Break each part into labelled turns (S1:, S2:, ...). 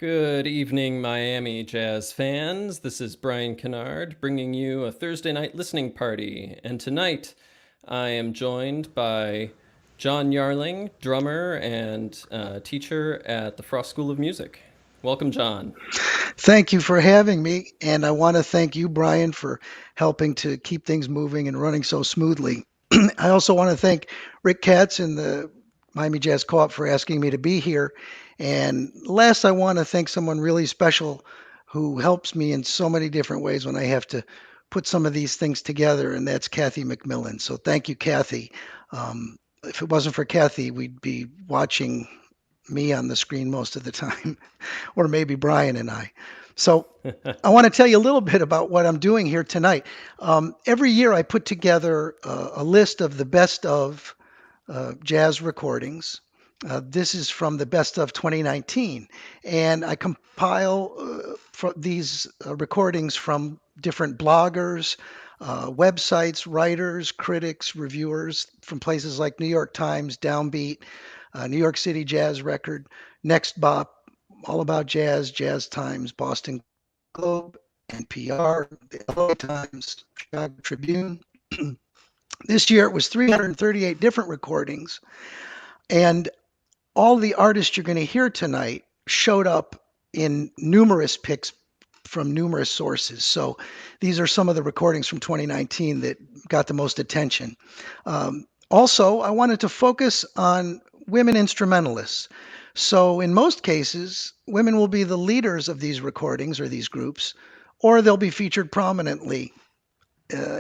S1: Good evening, Miami jazz fans. This is Brian Kennard bringing you a Thursday night listening party. And tonight I am joined by John Yarling, drummer and teacher at the Frost School of Music. Welcome, John.
S2: Thank you for having me. And I want to thank you, Brian, for helping to keep things moving and running so smoothly. I also want to thank Rick Katz and the Miami Jazz Co-op for asking me to be here. And last, I want to thank someone really special who helps me in so many different ways when I have to put some of these things together, and that's Kathy McMillan. So thank you, Kathy. If it wasn't for Kathy, we'd be watching me on the screen most of the time, or maybe Brian and I. So I want to tell you a little bit about what I'm doing here tonight. Every year I put together a list of the best of jazz recordings. This is from the best of 2019, and I compile these recordings from different bloggers, websites, writers, critics, reviewers from places like New York Times, Downbeat, New York City Jazz Record, Next Bop, All About Jazz, Jazz Times, Boston Globe, NPR, the LA Times, Chicago Tribune. This year it was 338 different recordings, and all the artists you're going to hear tonight showed up in numerous picks from numerous sources. So these are some of the recordings from 2019 that got the most attention. Also, I wanted to focus on women instrumentalists. So in most cases, women will be the leaders of these recordings or these groups, or they'll be featured prominently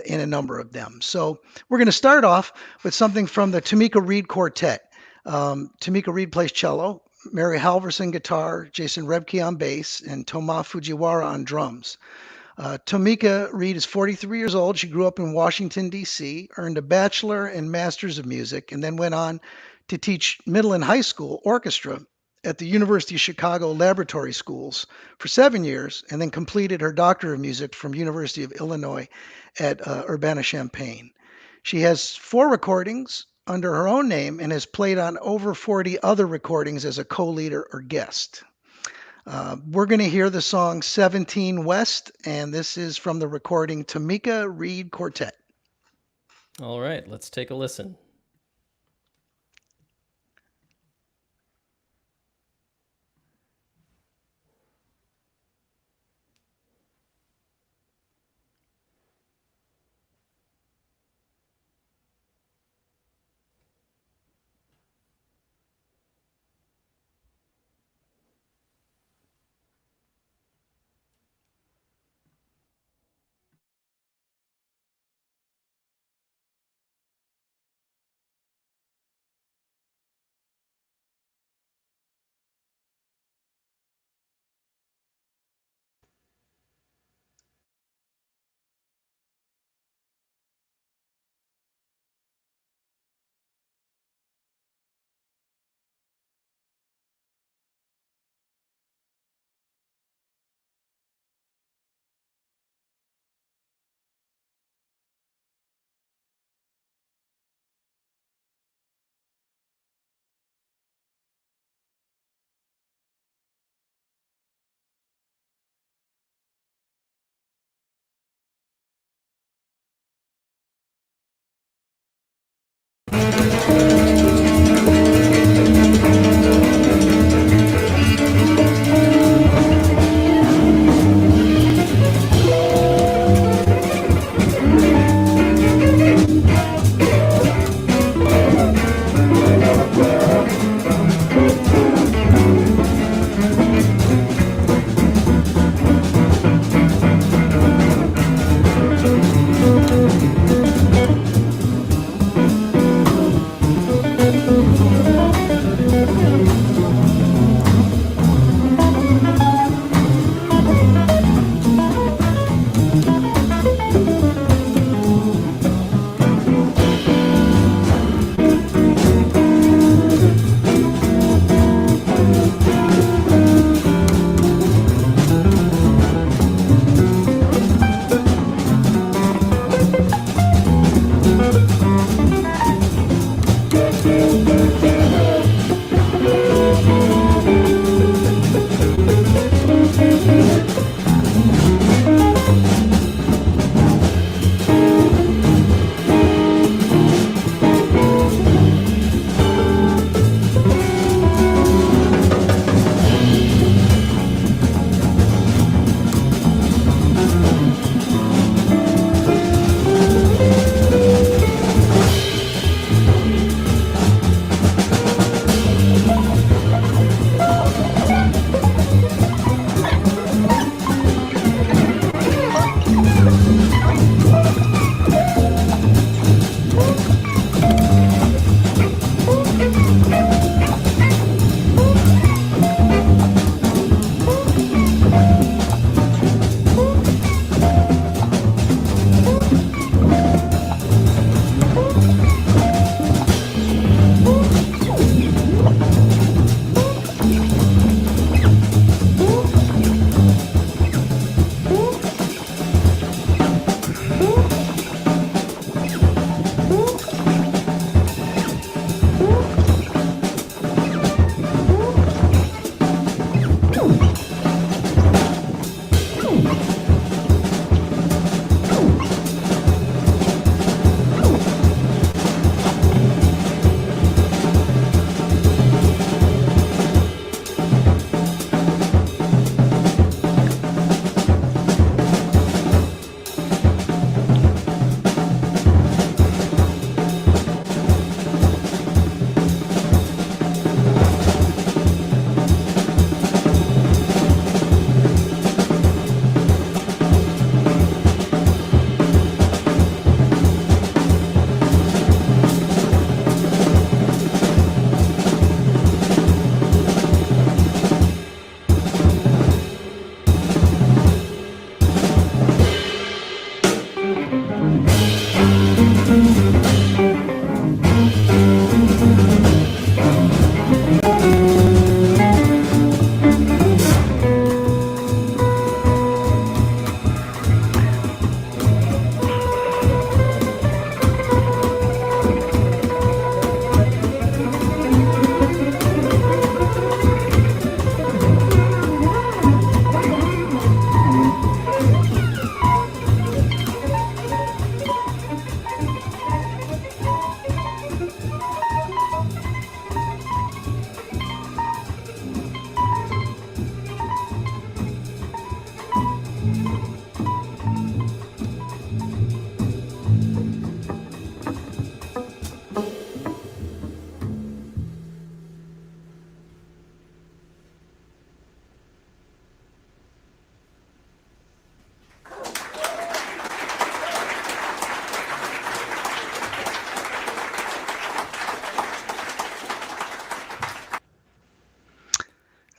S2: in a number of them. So we're going to start off with something from the Tamika Reed Quartet. Tamika Reed plays cello, Mary Halverson guitar, Jason Rebke on bass, and Toma Fujiwara on drums. Tamika Reed is 43 years old. She grew up in Washington, D.C., earned a bachelor and master's of music, and then went on to teach middle and high school orchestra at the University of Chicago Laboratory Schools for 7 years, and then completed her Doctor of Music from University of Illinois at Urbana-Champaign. She has 4 recordings under her own name and has played on over 40 other recordings as a co-leader or guest. We're going to hear the song 17 West, and this is from the recording Tamika Reed Quartet.
S1: All right, let's take a listen.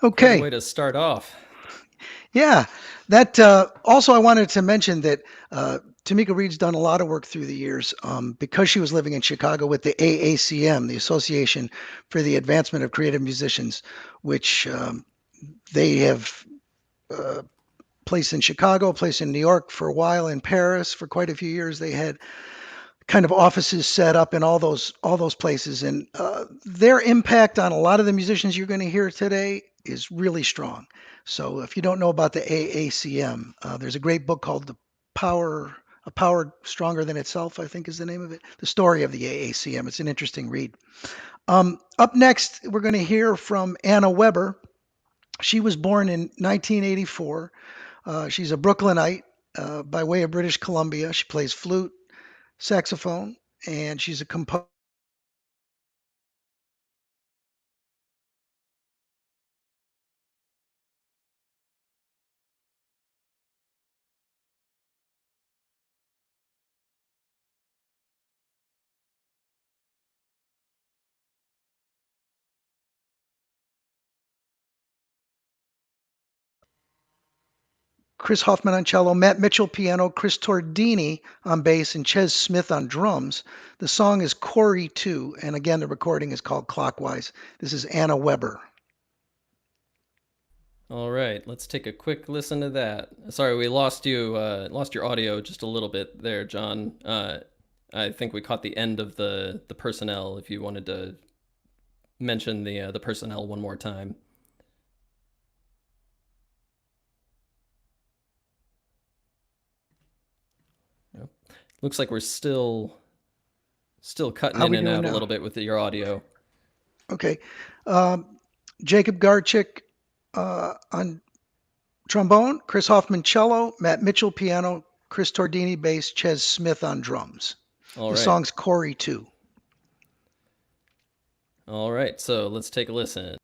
S1: Quite a
S2: Okay.
S1: way to start off.
S2: Yeah. That also, I wanted to mention that Tamika Reed's done a lot of work through the years because she was living in Chicago with the AACM, the Association for the Advancement of Creative Musicians, which they have place in Chicago, place in New York for a while, in Paris for quite a few years. They had kind of offices set up in all those places, and their impact on a lot of the musicians you're going to hear today is really strong. So if you don't know about the AACM, there's a great book called Power. A Power Stronger Than Itself, I think is the name of it. The story of the AACM. It's an interesting read. Up next, we're going to hear from Anna Weber. She was born in 1984. She's a Brooklynite by way of British Columbia. She plays flute, saxophone, and she's a composer. Chris Hoffman on cello, Matt Mitchell piano, Chris Tordini on bass, and Ches Smith on drums. The song is Corey 2, and again, the recording is called Clockwise. This is Anna Weber.
S1: All right, let's take a quick listen to that. Sorry, we lost you, lost your audio just a little bit there, John. I think we caught the end of the personnel. If you wanted to mention the personnel one more time. Yep. Looks like we're still cutting
S2: How
S1: in
S2: we
S1: and
S2: doing
S1: out a
S2: now?
S1: little bit with your audio.
S2: Okay. Jacob Garchik on trombone, Chris Hoffman cello, Matt Mitchell piano, Chris Tordini bass, Ches Smith on drums.
S1: All
S2: The
S1: right.
S2: song's Corey 2.
S1: All right, so let's take a listen.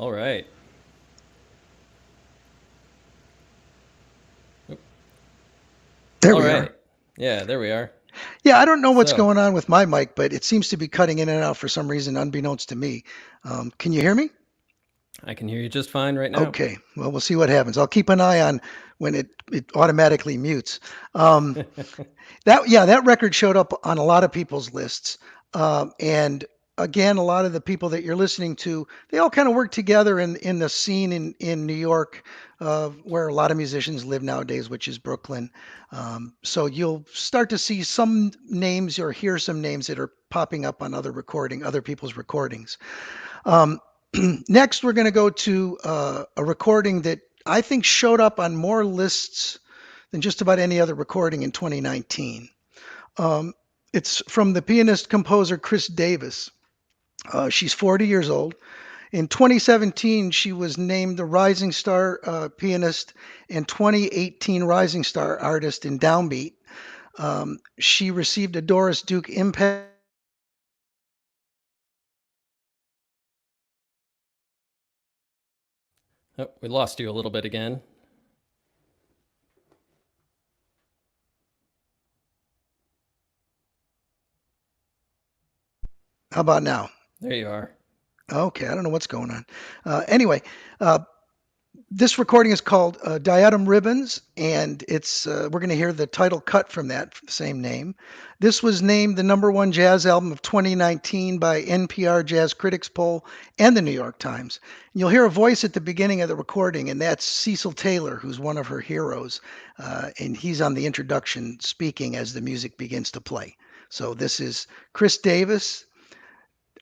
S1: All right.
S2: There
S1: All
S2: we are.
S1: right. Yeah, there we are.
S2: Yeah, I don't know what's
S1: So
S2: going on with my mic, but it seems to be cutting in and out for some reason, unbeknownst to me. Can you hear me?
S1: I can hear you just fine right now.
S2: Okay. Well, we'll see what happens. I'll keep an eye on when it automatically mutes. Um, that record showed up on a lot of people's lists, and again, a lot of the people that you're listening to, they all kind of work together in the scene in New York, where a lot of musicians live nowadays, which is Brooklyn. So you'll start to see some names or hear some names that are popping up on other people's recordings. Um, Next, we're going to go to a recording that I think showed up on more lists than just about any other recording in 2019. Um, it's from the pianist composer Chris Davis. She's 40 years old. In 2017, she was named the Rising Star pianist and 2018 Rising Star artist in Downbeat. She received a Doris Duke Impact.
S1: Oh, we lost you a little bit again.
S2: How about now?
S1: There you are.
S2: Okay, I don't know what's going on. Anyway, uh, this recording is called Diadem Ribbons, and it's we're going to hear the title cut from that same name. This was named the #1 jazz album of 2019 by NPR Jazz Critics Poll and the New York Times. And you'll hear a voice at the beginning of the recording, and that's Cecil Taylor, who's one of her heroes, and he's on the introduction speaking as the music begins to play. So this is Chris Davis,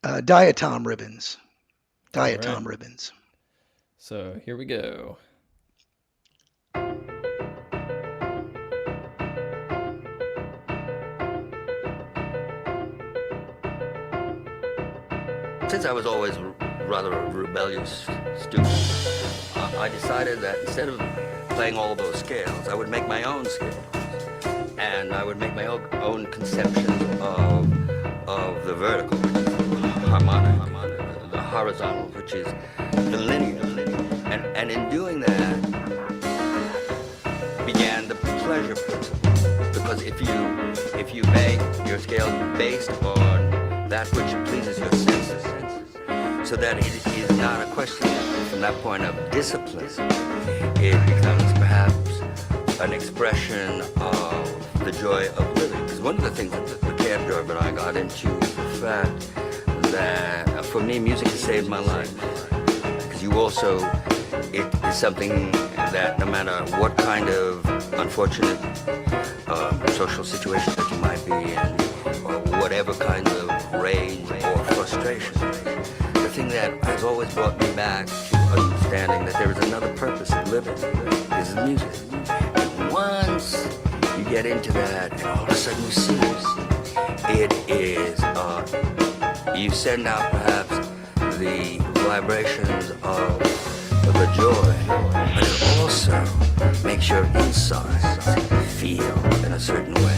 S2: Diatom Ribbons.
S1: All right.
S2: Diatom Ribbons.
S1: So here we go.
S3: Since I was always rather a rebellious student, I decided that instead of playing all those scales, I would make my own scales. And I would make my own conceptions of the vertical, which is harmonic, the horizontal, which is the linear. And in doing that, began the pleasure principle. Because if you make your scales based on that which pleases your senses, so that it is not a question from that point of discipline, it becomes perhaps an expression of the joy of living. Because one of the things that the cab driver and I got into was the fact that for me, music has saved my life. Because it is something that no matter what kind of unfortunate social situation that you might be in, or whatever kind of rage or frustration, the thing that has always brought me back to understanding that there is another purpose of living is music. And once you get into that, and all of a sudden you see it is, you send out perhaps the vibrations of the joy, but it also makes your insides feel in a certain way.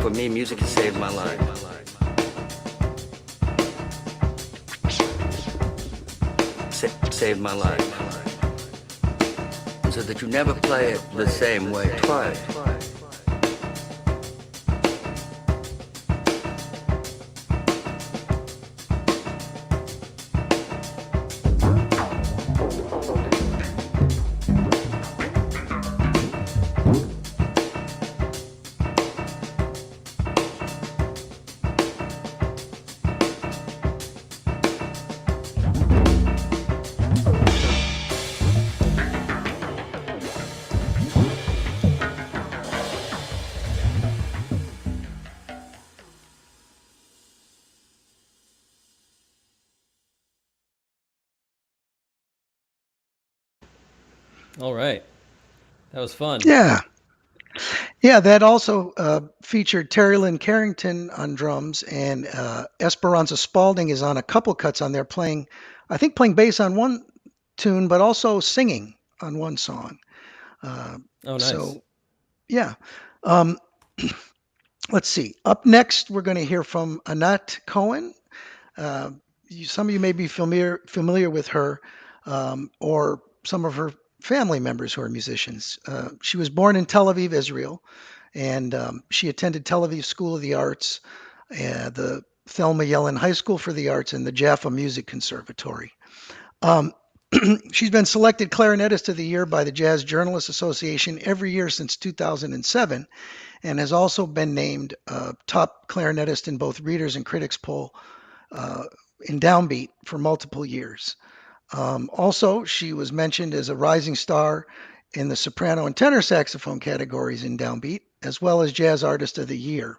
S3: for me, music has saved my life. Saved my life. So that you never play it the same way twice.
S1: All right. That was fun.
S2: Yeah. Yeah, that also featured Terry Lynn Carrington on drums, and Esperanza Spalding is on a couple cuts on there playing, I think playing bass on one tune, but also singing on one song.
S1: Oh, nice.
S2: So, yeah. Um, let's see. Up next, we're going to hear from Anat Cohen. Some of you may be familiar with her, or some of her family members who are musicians. She was born in Tel Aviv, Israel, and she attended Tel Aviv School of the Arts, the Thelma Yellin High School for the Arts, and the Jaffa Music Conservatory. She's been selected clarinetist of the year by the Jazz Journalists Association every year since 2007, and has also been named top clarinetist in both Readers and Critics poll in Downbeat for multiple years. Also, she was mentioned as a rising star in the soprano and tenor saxophone categories in Downbeat, as well as Jazz Artist of the Year.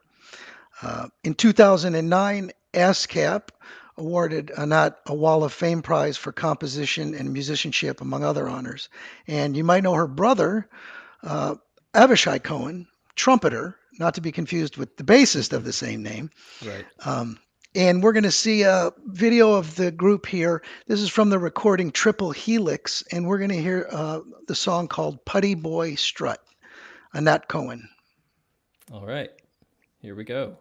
S2: In 2009, ASCAP awarded Anat a Wall of Fame Prize for composition and musicianship, among other honors. And you might know her brother, Avishai Cohen, trumpeter, not to be confused with the bassist of the same name.
S1: Right.
S2: And we're going to see a video of the group here. This is from the recording Triple Helix, and we're going to hear the song called Putty Boy Strut, Anat Cohen.
S1: All right. Here we go.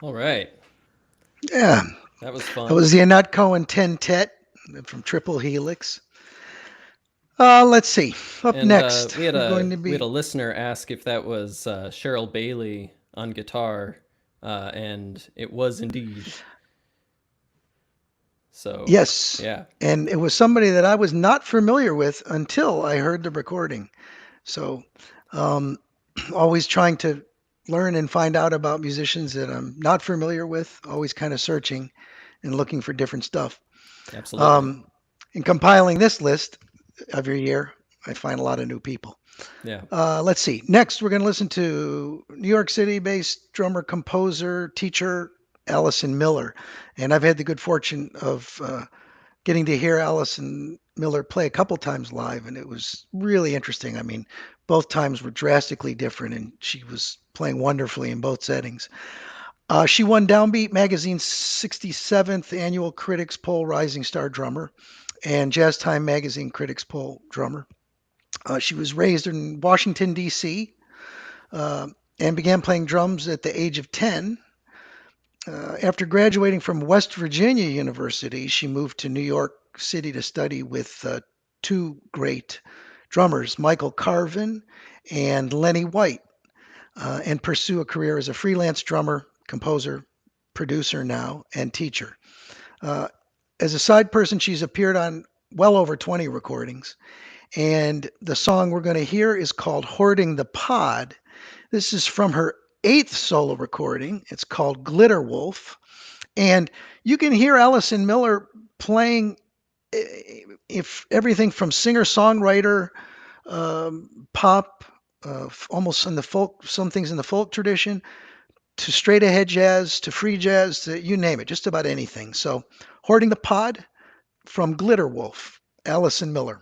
S1: All right.
S2: Yeah,
S1: That was
S2: that
S1: fun.
S2: was the Anat Cohen Tentet from Triple Helix. Let's see. Up
S1: And
S2: next,
S1: we had
S2: we're going
S1: a
S2: to
S1: we had a
S2: be.
S1: listener ask if that was Cheryl Bailey on guitar, and it was indeed. So
S2: Yes.
S1: yeah,
S2: And it was somebody that I was not familiar with until I heard the recording. So, um, always trying to learn and find out about musicians that I'm not familiar with, always kind of searching and looking for different stuff.
S1: absolutely.
S2: Um, in compiling this list every year, I find a lot of new people.
S1: Yeah,
S2: Let's see. Next, we're going to listen to New York City based drummer, composer, teacher, Allison Miller. And I've had the good fortune of getting to hear Allison Miller play a couple times live, and it was really interesting. I mean, both times were drastically different, and she was playing wonderfully in both settings. She won Downbeat Magazine's 67th annual Critics Poll Rising Star Drummer and Jazz Time Magazine Critics Poll Drummer. She was raised in Washington, D.C., uh, and began playing drums at the age of 10. After graduating from West Virginia University, she moved to New York City to study with two great drummers, Michael Carvin and Lenny White, and pursue a career as a freelance drummer, composer, producer now, and teacher. Uh, as a side person, she's appeared on well over 20 recordings. And the song we're going to hear is called Hoarding the Pod. This is from her eighth solo recording. It's called Glitter Wolf. And you can hear Allison Miller playing if everything from singer-songwriter, pop, almost in the folk, some things in the folk tradition, to straight ahead jazz, to free jazz, to you name it, just about anything. So, Hoarding the Pod from Glitter Wolf, Allison Miller.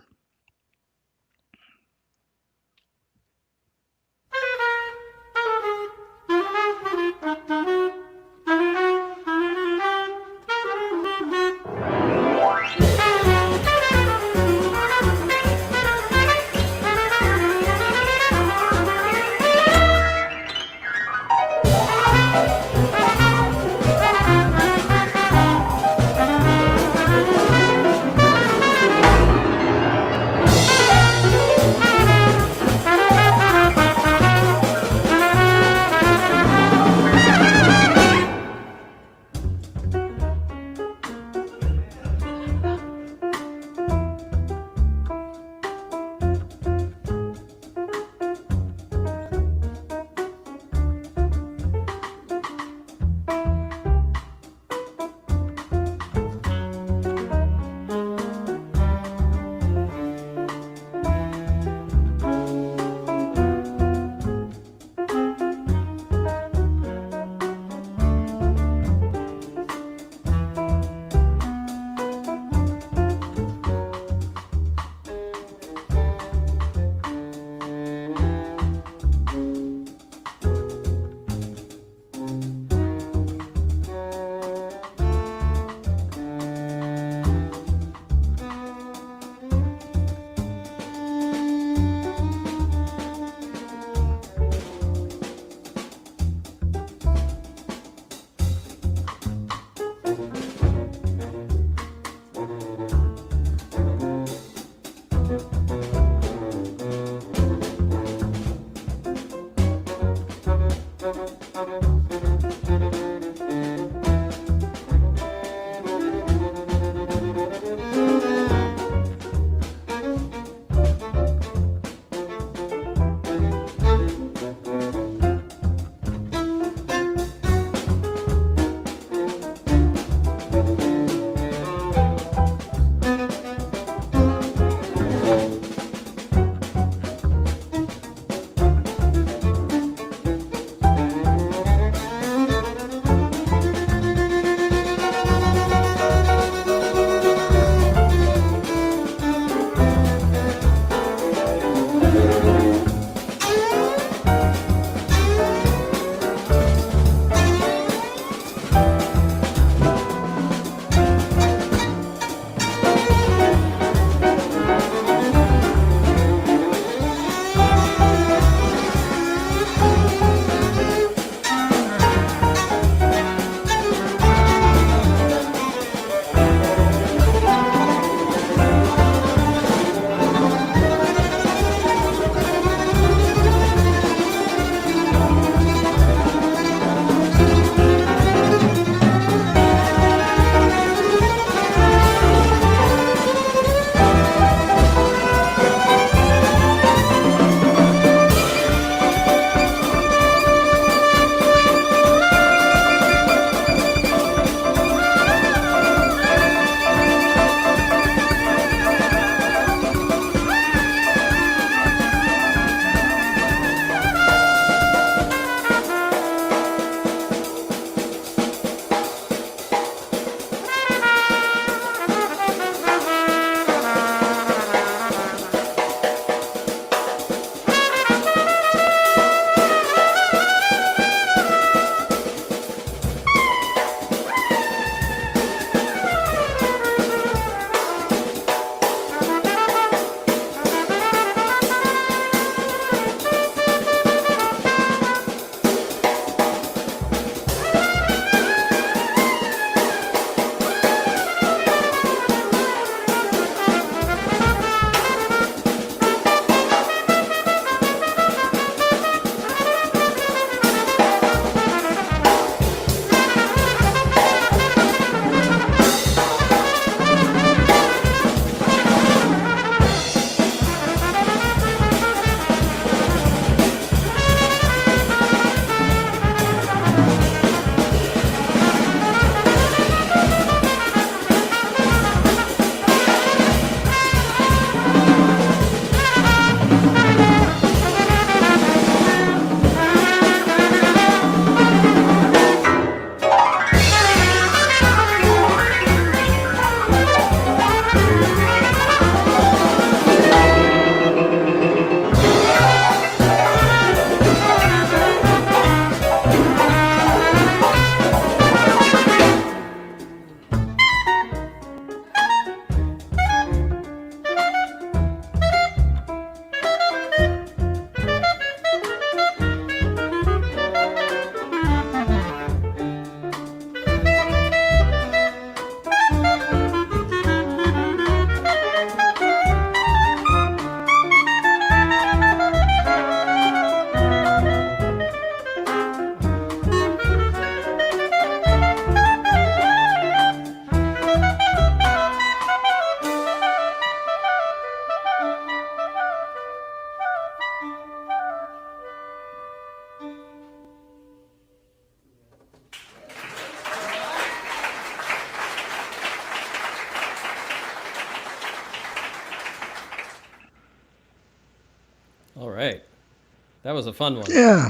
S1: That was a fun one.
S2: Yeah.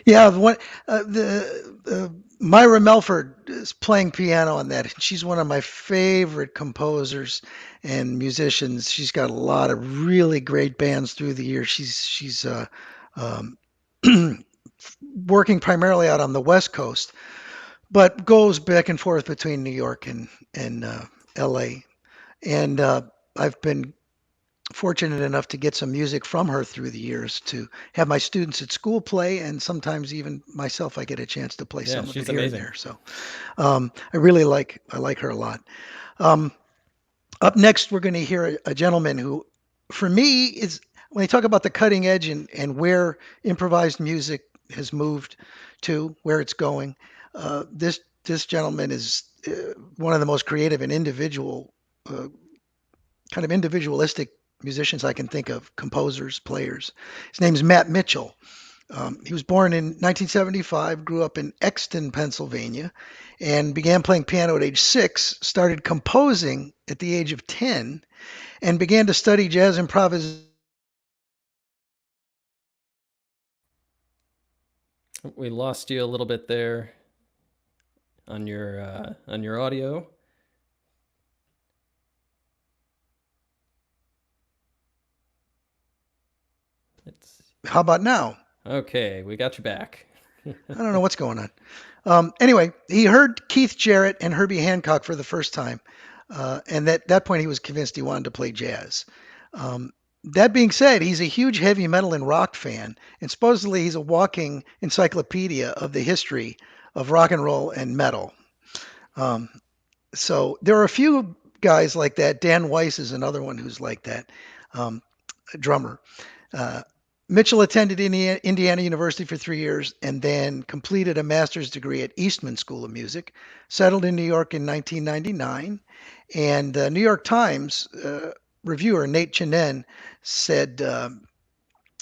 S2: Yeah, the Myra Melford is playing piano on that. She's one of my favorite composers and musicians. She's got a lot of really great bands through the years. She's um, working primarily out on the West Coast, but goes back and forth between New York and L.A. And I've been fortunate enough to get some music from her through the years to have my students at school play, and sometimes even myself, I get a chance to play
S1: Yeah,
S2: some of
S1: she's
S2: it here and
S1: amazing.
S2: there. So I like her a lot. Um, Up next, we're going to hear a gentleman who, for me, is when they talk about the cutting edge and where improvised music has moved to, where it's going. This gentleman is one of the most creative and uh, kind of individualistic musicians I can think of, composers, players. His name is Matt Mitchell. He was born in 1975, grew up in Exton, Pennsylvania, and began playing piano at age 6, started composing at the age of 10, and began to study jazz improvisation.
S1: We lost you a little bit there on your audio. It's
S2: How about now?
S1: okay. We got you back.
S2: I don't know what's going on. Anyway, he heard Keith Jarrett and Herbie Hancock for the first time, and at that point he was convinced he wanted to play jazz. Um, that being said, he's a huge heavy metal and rock fan, and supposedly he's a walking encyclopedia of the history of rock and roll and metal. Um, so there are a few guys like that. Dan Weiss is another one who's like that, a drummer. Uh, Mitchell attended Indiana University for 3 years and then completed a master's degree at Eastman School of Music, settled in New York in 1999. And the New York Times reviewer, Nate Chinen, said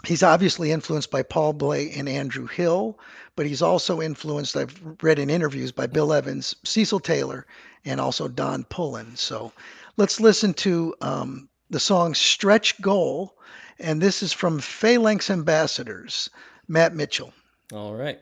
S2: he's obviously influenced by Paul Bley and Andrew Hill, but he's also influenced, I've read in interviews, by Bill Evans, Cecil Taylor, and also Don Pullen. So let's listen to the song Stretch Goal. And this is from Phalanx Ambassadors, Matt Mitchell.
S1: All right.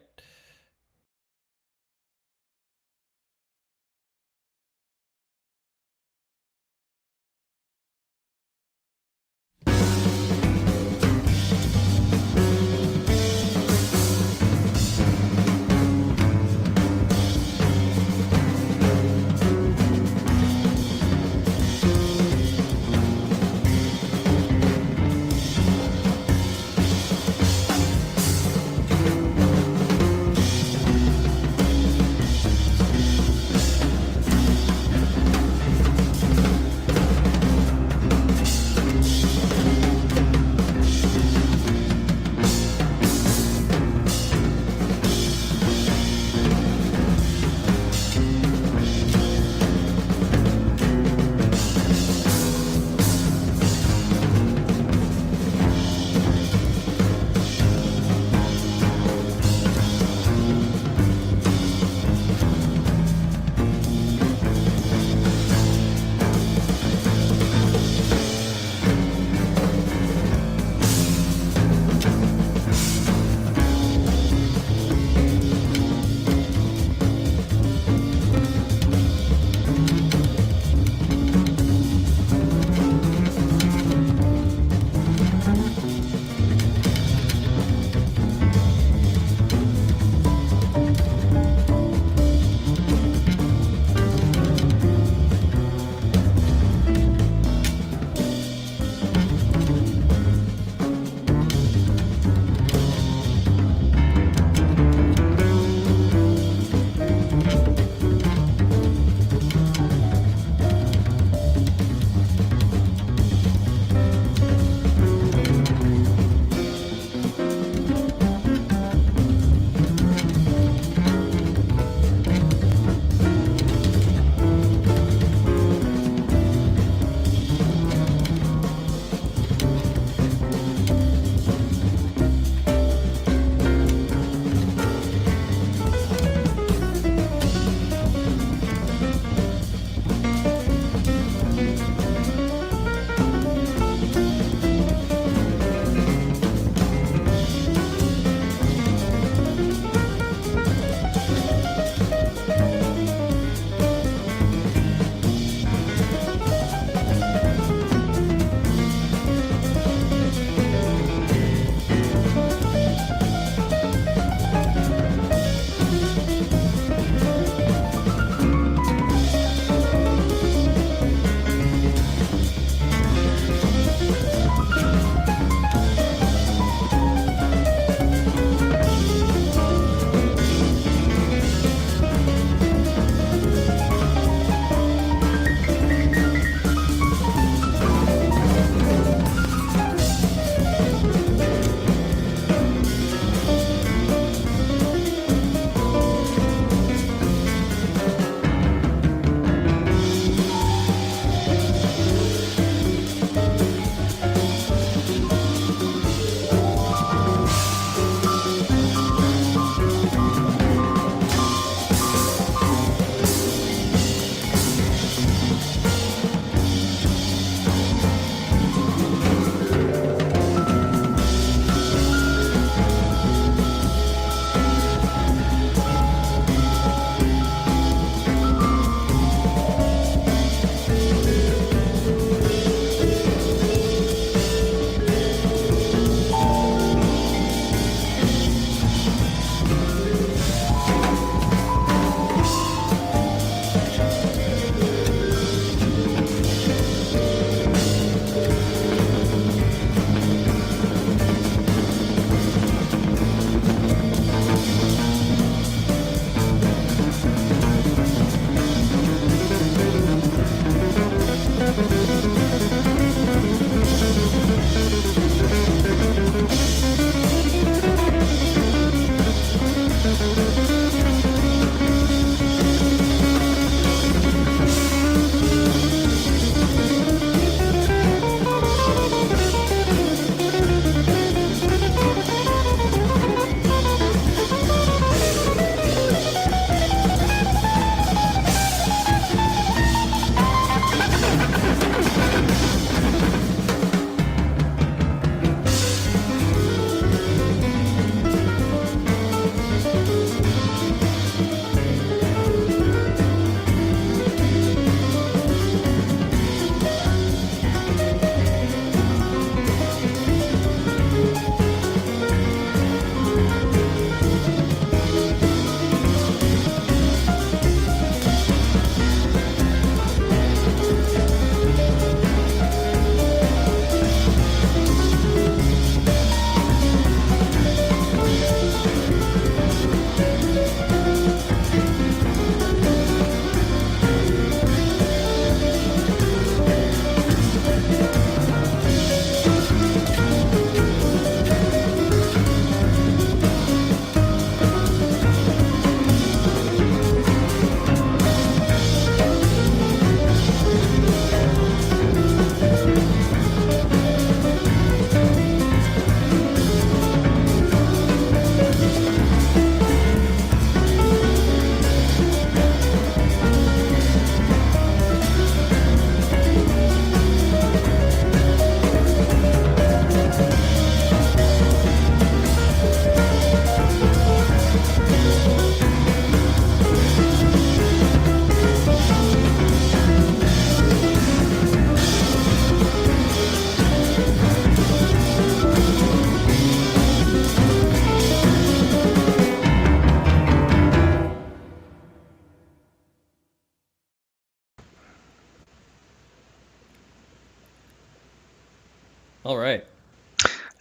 S1: All right.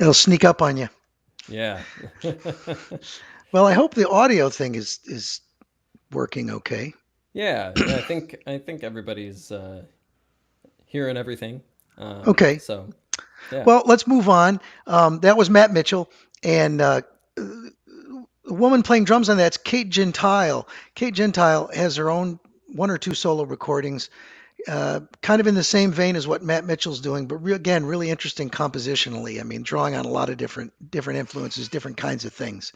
S2: It'll sneak up on you.
S1: Yeah.
S2: Well, I hope the audio thing is working okay.
S1: Yeah. I think everybody's hearing everything.
S2: Okay.
S1: So yeah.
S2: Well, let's move on. That was Matt Mitchell, and the woman playing drums on that's Kate Gentile. Kate Gentile has her own one or two solo recordings, kind of in the same vein as what Matt Mitchell's doing, but again, really interesting compositionally. I mean, drawing on a lot of different influences, different kinds of things.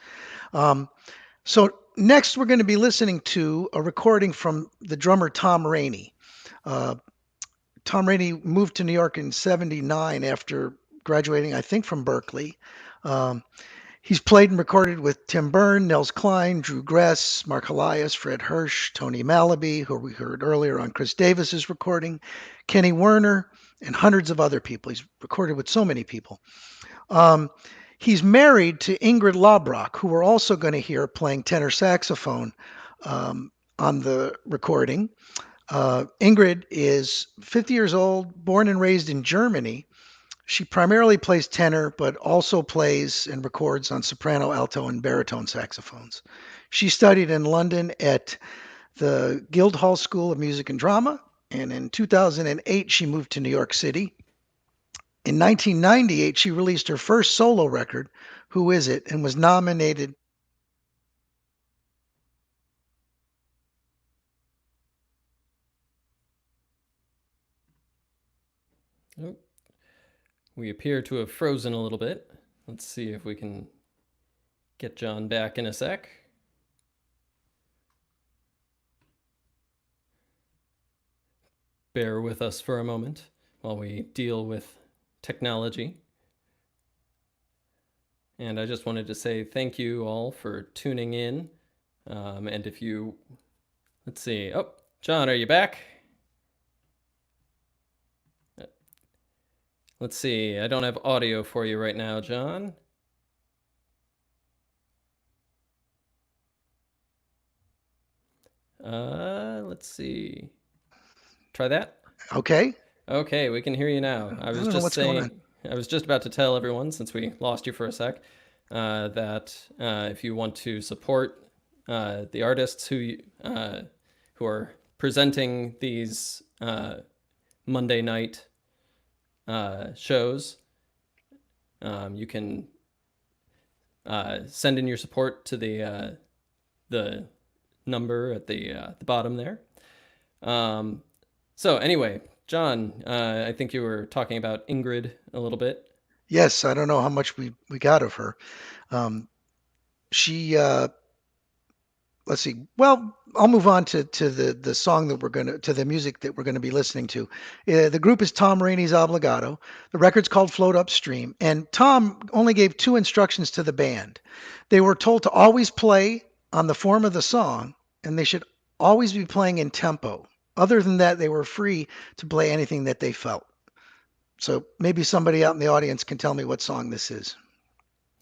S2: So next, we're going to be listening to a recording from the drummer Tom Rainey. Uh, Tom Rainey moved to New York in '79 after graduating, I think, from Berkeley. Um, He's played and recorded with Tim Byrne, Nels Cline, Drew Gress, Mark Elias, Fred Hirsch, Tony Malaby, who we heard earlier on Chris Davis's recording, Kenny Werner, and hundreds of other people. He's recorded with so many people. He's married to Ingrid Labrock, who we're also going to hear playing tenor saxophone on the recording. Ingrid is 50 years old, born and raised in Germany. She primarily plays tenor, but also plays and records on soprano, alto, and baritone saxophones. She studied in London at the Guildhall School of Music and Drama, and in 2008, she moved to New York City. In 1998, she released her first solo record, Who Is It?, and was nominated.
S1: Oh, we appear to have frozen a little bit. Let's see if we can get John back in a sec. Bear with us for a moment while we deal with technology. And I just wanted to say thank you all for tuning in. And if you, let's see. Oh, John, are you back? Let's see. I don't have audio for you right now, John. Let's see. Try that.
S2: Okay.
S1: Okay, we can hear you now. I was
S2: don't know
S1: just
S2: what's going on.
S1: saying, I was just about to tell everyone, since we lost you for a sec, that if you want to support the artists who are presenting these Monday night shows, you can send in your support to the number at the bottom there. So anyway, John, I think you were talking about Ingrid a little bit.
S2: Yes, I don't know how much we got of her. She let's see. Well, I'll move on to the song that to the music that we're gonna be listening to. The group is Tom Rainey's Obligato. The record's called Float Upstream, and Tom only gave two instructions to the band. They were told to always play on the form of the song, and they should always be playing in tempo. Other than that, they were free to play anything that they felt. So maybe somebody out in the audience can tell me what song this is.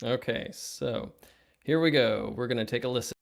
S1: Okay, so here we go. We're going to take a listen.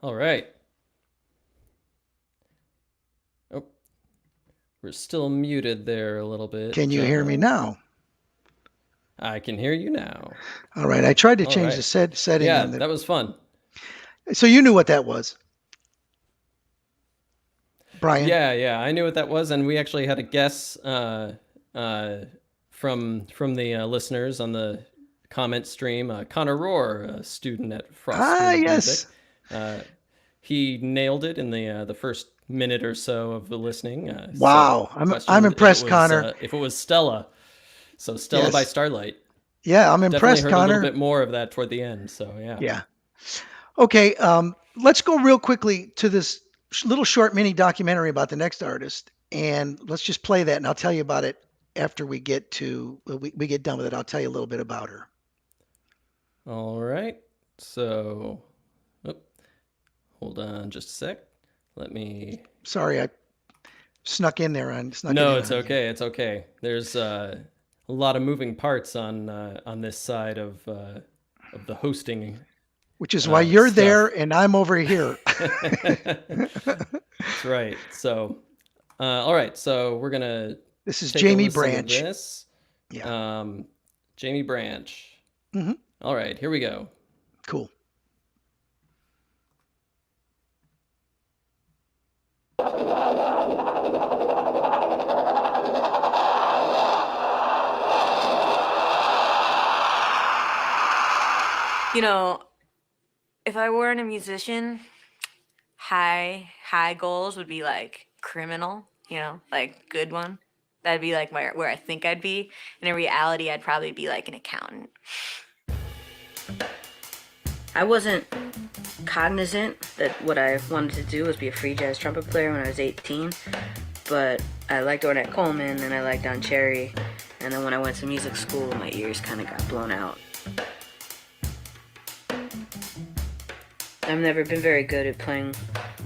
S1: All right. Oh, we're still muted there a little bit.
S2: Can you hear me
S1: John.
S2: now?
S1: I can hear you now.
S2: All right. I tried to
S1: All
S2: change
S1: right.
S2: the setting
S1: Yeah,
S2: on
S1: that was fun.
S2: So you knew what that was, Brian?
S1: Yeah, I knew what that was, and we actually had a guess from the listeners on the comment stream. Connor Rohr, a student at Frost
S2: Ah,
S1: School of
S2: yes.
S1: Music, he nailed it in the first minute or so of the listening.
S2: Wow. I'm
S1: Questioned
S2: impressed, Connor.
S1: if it was Stella. So Stella by
S2: Yes.
S1: Starlight.
S2: Yeah, I'm
S1: Definitely
S2: impressed,
S1: heard a little
S2: Connor.
S1: bit more of that toward the end. So yeah.
S2: Yeah. Okay. Let's go real quickly to this little short mini documentary about the next artist, and let's just play that, and I'll tell you about it after we get done with it. I'll tell you a little bit about her.
S1: All right. So, hold on just a sec. Let me.
S2: Sorry, I snuck in there on.
S1: No, it's okay. It's okay. There's a lot of moving parts on this side of the hosting.
S2: Which is why you're
S1: stuff.
S2: there and I'm over here.
S1: That's right. So, all right. So we're gonna.
S2: This is
S1: take
S2: Jamie
S1: a listen to
S2: Branch.
S1: this.
S2: Yeah.
S1: Jamie Branch.
S2: Mm-hmm.
S1: All right. Here we go.
S2: Cool.
S4: You know, if I weren't a musician, high goals would be like criminal, like good one. That'd be like where I think I'd be. And in reality, I'd probably be like an accountant.
S5: I wasn't cognizant that what I wanted to do was be a free jazz trumpet player when I was 18, but I liked Ornette Coleman and I liked Don Cherry, and then when I went to music school, my ears kind of got blown out. I've never been very good at playing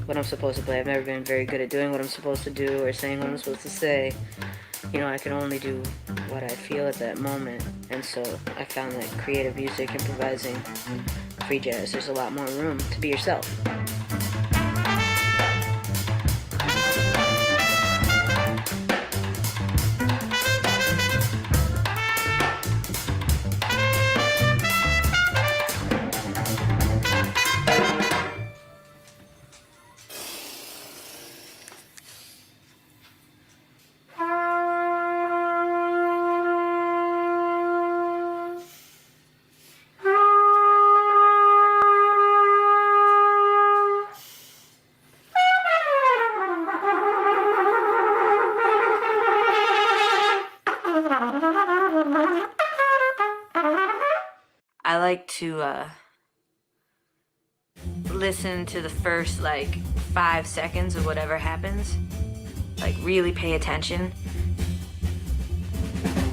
S5: what I'm supposed to play. I've never been very good at doing what I'm supposed to do or saying what I'm supposed to say. I can only do what I feel at that moment. And so I found that creative music, improvising, free jazz, there's a lot more room to be yourself.
S4: I like to listen to the first 5 seconds of whatever happens. Really pay attention.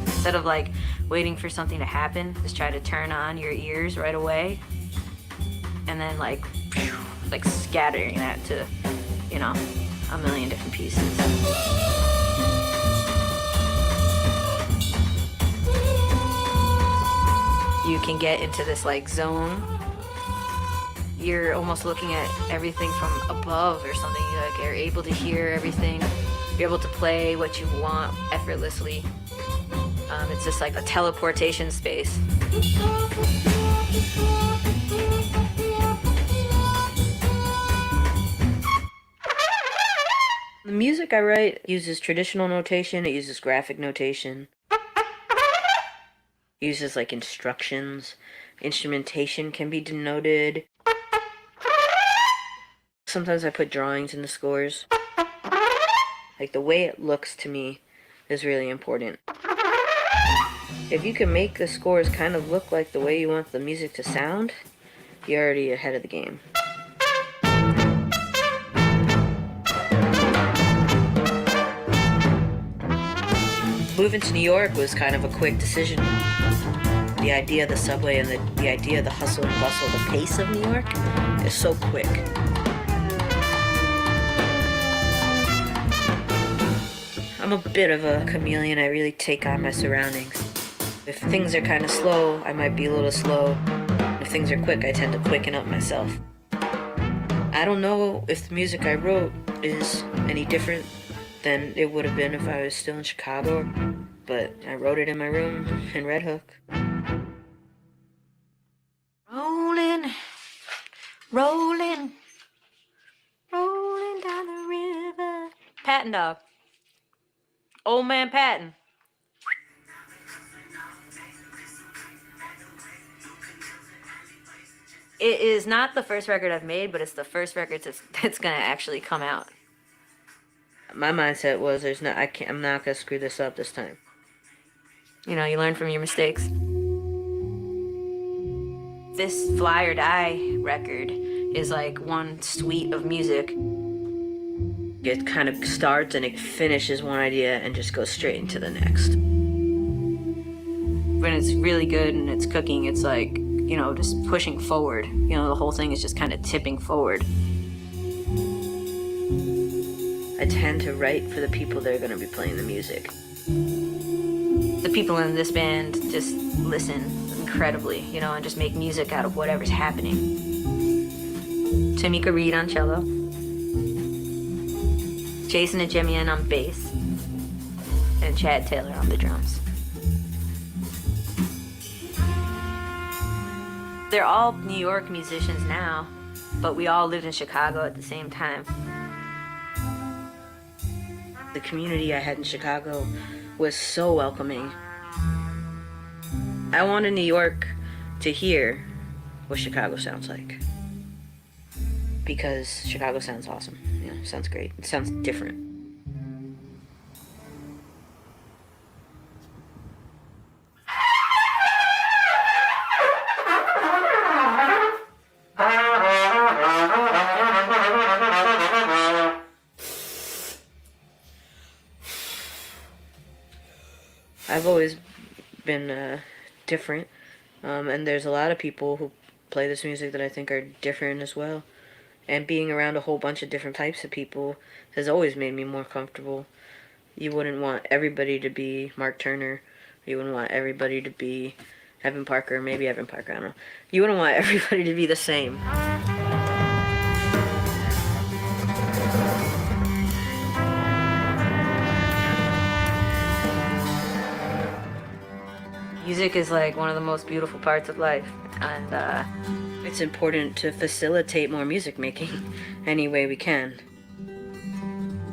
S4: Instead of waiting for something to happen, just try to turn on your ears right away. And then scattering that to, a million different pieces. You can get into this zone. You're almost looking at everything from above or something. You're able to hear everything. You're able to play what you want effortlessly. It's just like a teleportation space.
S5: The music I write uses traditional notation, it uses graphic notation. Uses instructions. Instrumentation can be denoted. Sometimes I put drawings in the scores. The way it looks to me is really important. If you can make the scores kind of look like the way you want the music to sound, you're already ahead of the game. Moving to New York was kind of a quick decision. The idea of the subway and the idea of the hustle and bustle, the pace of New York is so quick. I'm a bit of a chameleon. I really take on my surroundings. If things are kind of slow, I might be a little slow. If things are quick, I tend to quicken up myself. I don't know if the music I wrote is any different than it would have been if I was still in Chicago, but I wrote it in my room in Red Hook.
S4: Rolling, rolling, rolling down the river. Patton Dog. Old Man Patton. It is not the first record I've made, but it's the first record that's gonna actually come out.
S5: My mindset was, I'm not gonna screw this up this time.
S4: You know, you learn from your mistakes. This Fly or Die record is like one suite of music.
S5: It kind of starts and it finishes one idea and just goes straight into the next.
S4: When it's really good and it's cooking, it's like, you know, just pushing forward. You know, the whole thing is just kind of tipping forward.
S5: I tend to write for the people that are going to be playing the music.
S4: The people in this band just listen incredibly, you know, and just make music out of whatever's happening. Tamika Reed on cello. Jason and Jemian on bass. And Chad Taylor on the drums. They're all New York musicians now, but we all lived in Chicago at the same time.
S5: The community I had in Chicago was so welcoming. I wanted New York to hear what Chicago sounds like. Because Chicago sounds awesome. You know, sounds great. It sounds different. I've always been different, and there's a lot of people who play this music that I think are different as well. And being around a whole bunch of different types of people has always made me more comfortable. You wouldn't want everybody to be Mark Turner. You wouldn't want everybody to be Evan Parker. Maybe Evan Parker, I don't know. You wouldn't want everybody to be the same.
S4: Music is like one of the most beautiful parts of life, and
S5: it's important to facilitate more music making any way we can.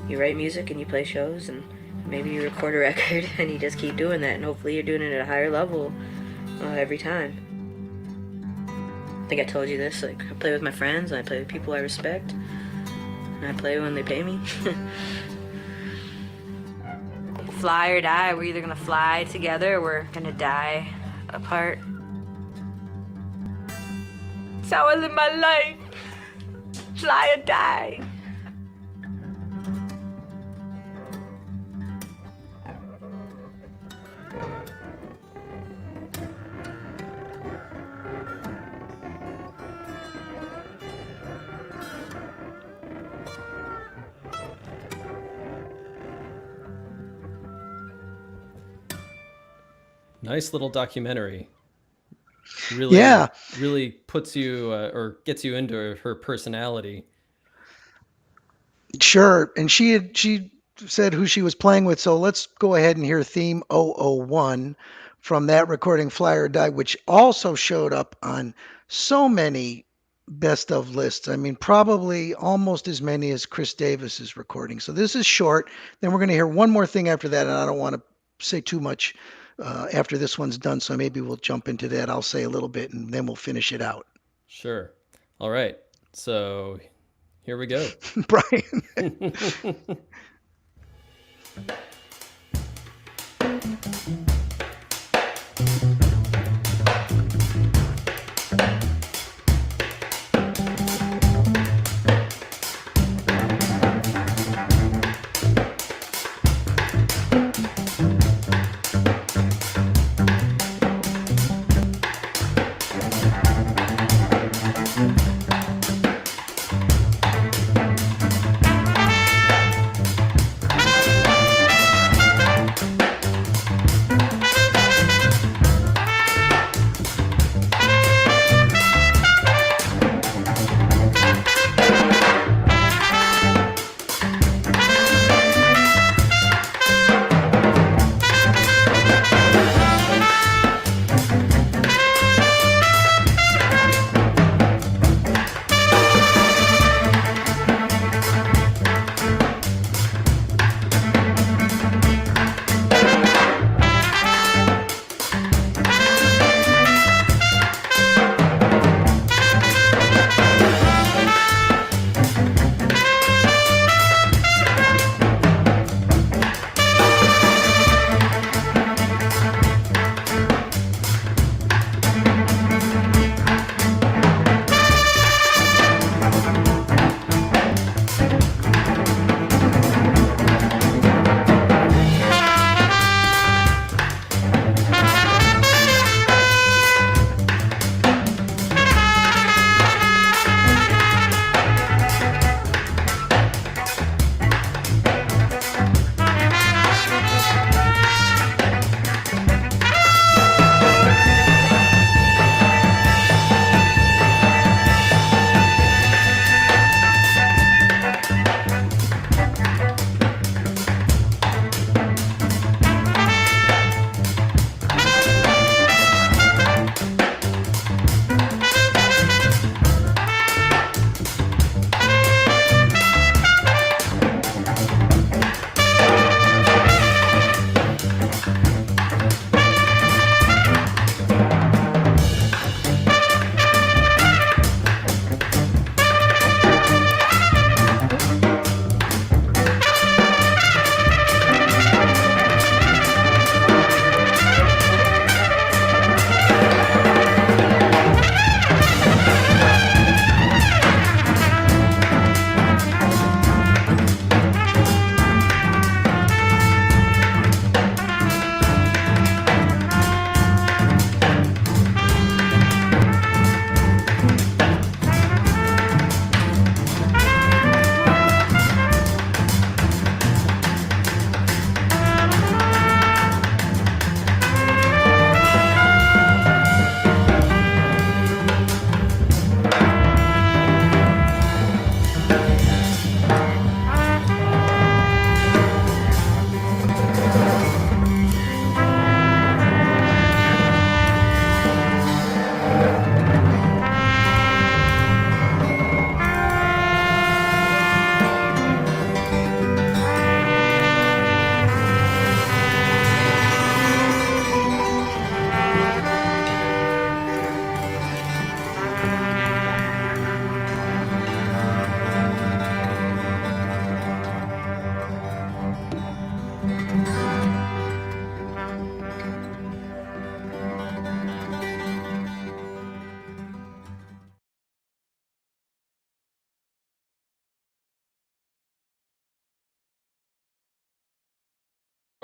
S5: You write music and you play shows, and maybe you record a record and you just keep doing that, and hopefully you're doing it at a higher level every time. I think I told you this, like I play with my friends and I play with people I respect, and I play when they pay me.
S4: Fly or die, we're either gonna fly together or we're gonna die apart. That's how I live my life. Fly or die.
S1: Nice little documentary. Really,
S2: Yeah.
S1: really puts you or gets you into her personality.
S2: Sure. And she said who she was playing with. So let's go ahead and hear theme 001 from that recording, Fly or Die, which also showed up on so many best of lists. I mean, probably almost as many as Chris Davis's recording. So this is short. Then we're going to hear one more thing after that. And I don't want to say too much after this one's done. So maybe we'll jump into that. I'll say a little bit and then we'll finish it out.
S1: Sure. All right. So here we go.
S2: Brian.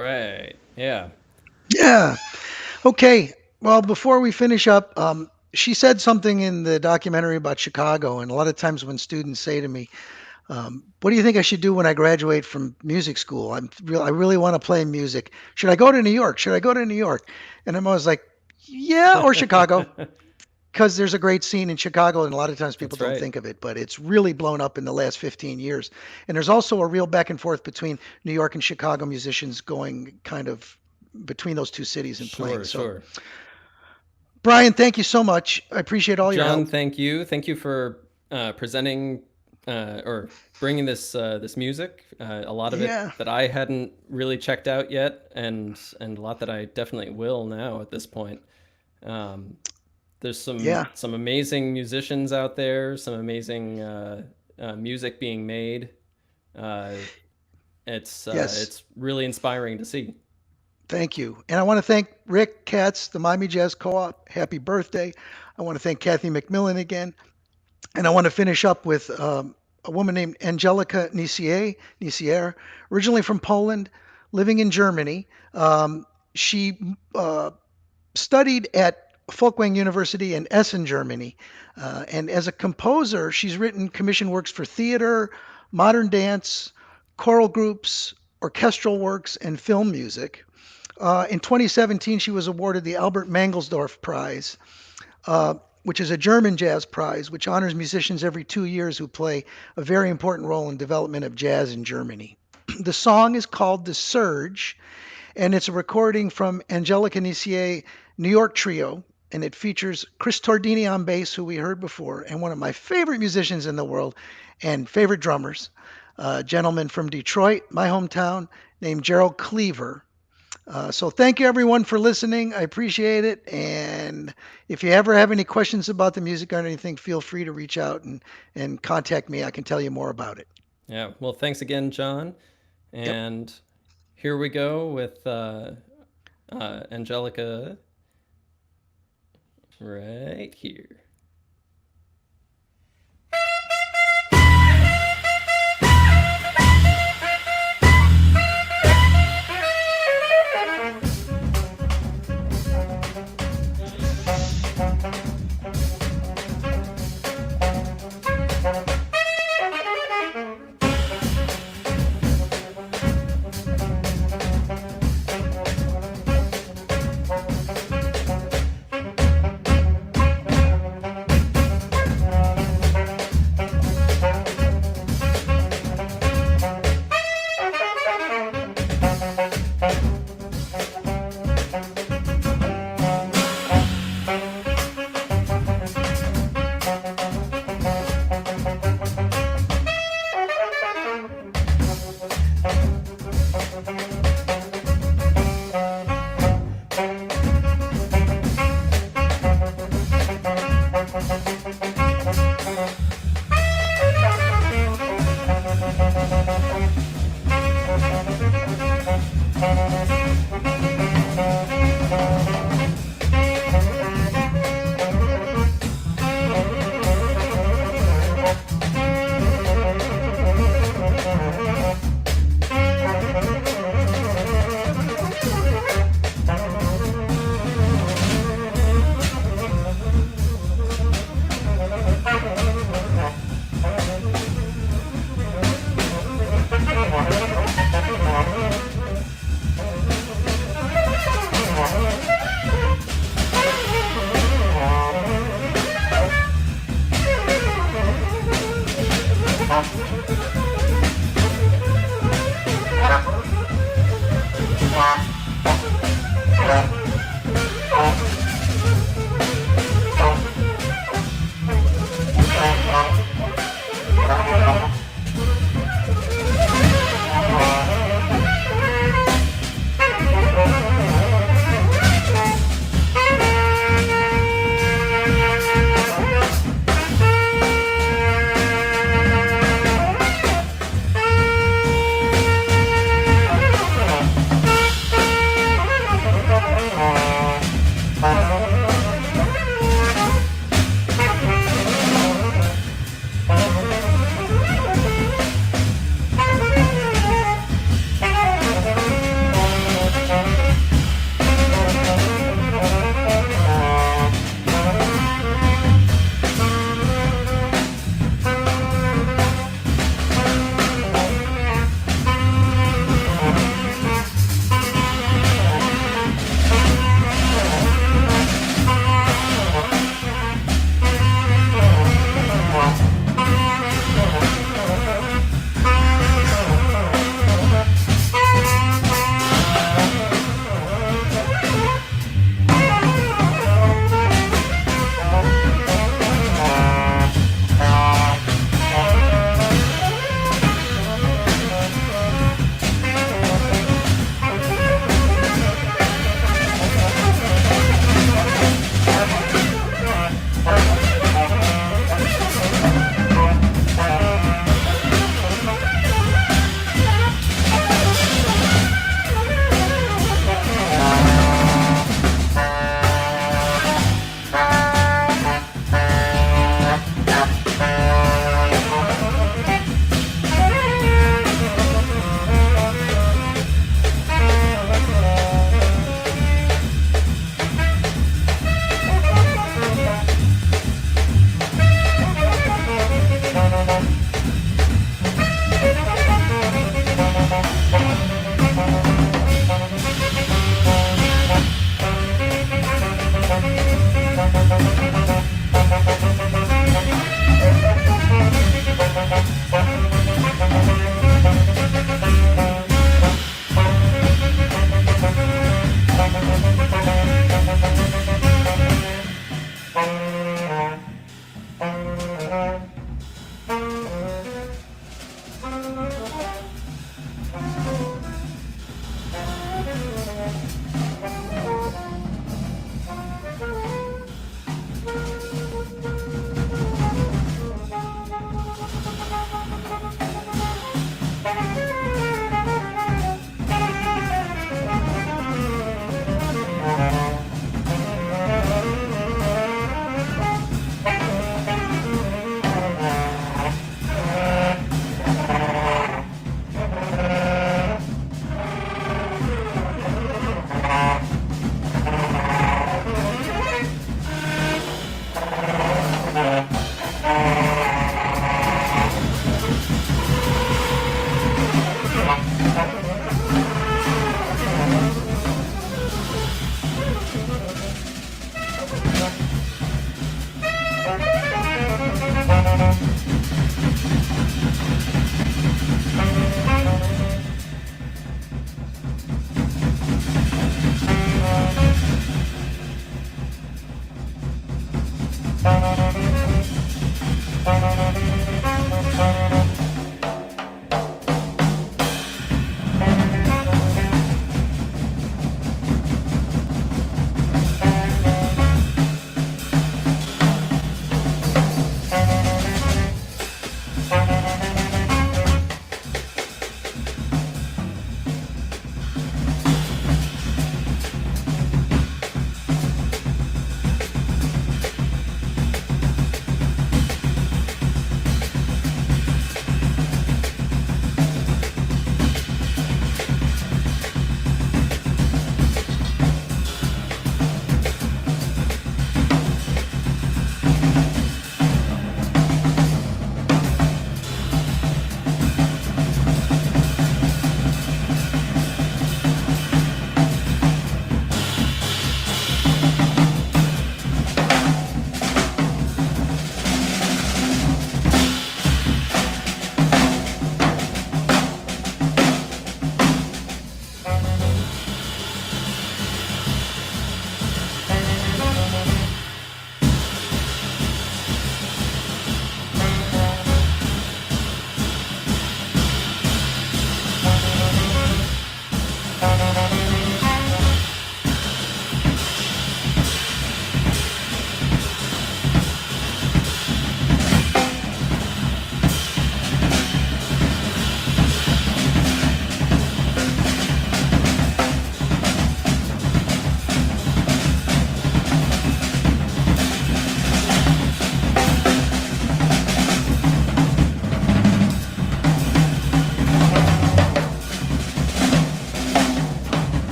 S1: Right. Yeah.
S2: Yeah. Okay. Well, before we finish up, she said something in the documentary about Chicago, and a lot of times when students say to me, "What do you think I should do when I graduate from music school? I really want to play music. Should I go to New York? Should I go to New York?" And I'm always like, "Yeah, or Chicago." Because there's a great scene in Chicago, and a lot of times people
S1: That's
S2: don't
S1: right.
S2: think of it, but it's really blown up in the last 15 years. And there's also a real back and forth between New York and Chicago musicians going kind of between those two cities and playing.
S1: Sure,
S2: So,
S1: sure.
S2: Brian, thank you so much. I appreciate all your
S1: John,
S2: help.
S1: thank you. Thank you for presenting or bringing this music. A lot of
S2: Yeah.
S1: it that I hadn't really checked out yet, and a lot that I definitely will now at this point. Um, there's
S2: Yeah.
S1: some amazing musicians out there, some amazing music being made. Uh,
S2: Yes.
S1: it's really inspiring to see.
S2: Thank you. And I want to thank Rick Katz, the Miami Jazz Co-op. Happy birthday. I want to thank Kathy McMillan again. And I want to finish up with a woman named Angelica Nicier, originally from Poland, living in Germany. She studied at Folkwang University in Essen, Germany. And as a composer, she's written commission works for theater, modern dance, choral groups, orchestral works, and film music. In 2017, she was awarded the Albert Mangelsdorf Prize, which is a German jazz prize, which honors musicians every 2 years who play a very important role in development of jazz in Germany. The song is called The Surge, and it's a recording from Angelica Nissier New York Trio, and it features Chris Tordini on bass, who we heard before, and one of my favorite musicians in the world and favorite drummers, a gentleman from Detroit, my hometown, named Gerald Cleaver. So thank you everyone for listening. I appreciate it. And if you ever have any questions about the music or anything, feel free to reach out and contact me. I can tell you more about it.
S1: Yeah. Well, thanks again, John.
S2: Yep.
S1: And here we go with Angelica right here.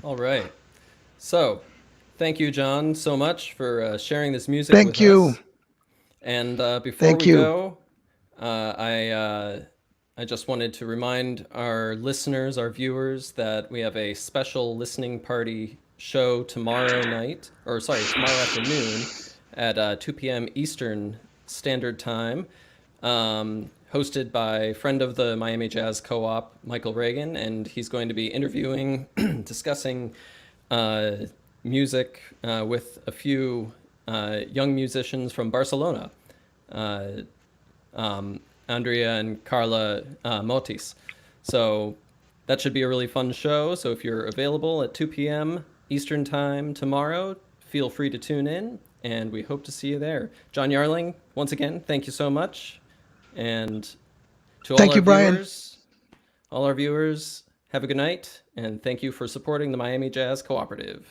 S1: All right. So, thank you, John, so much for sharing this music
S2: Thank
S1: with
S2: you.
S1: us. And before
S2: Thank
S1: we
S2: you.
S1: go, I just wanted to remind our listeners, our viewers, that we have a special listening party show tomorrow night, or sorry, tomorrow afternoon at 2 p.m. Eastern Standard Time, hosted by friend of the Miami Jazz Co-op, Michael Reagan, and he's going to be interviewing, discussing music with a few young musicians from Barcelona, uh, Andrea and Carla Motis. So that should be a really fun show. So if you're available at 2 p.m. Eastern Time tomorrow, feel free to tune in, and we hope to see you there. John Yarling, once again, thank you so much. And to
S2: Thank you, Brian.
S1: all our viewers, have a good night, and thank you for supporting the Miami Jazz Cooperative.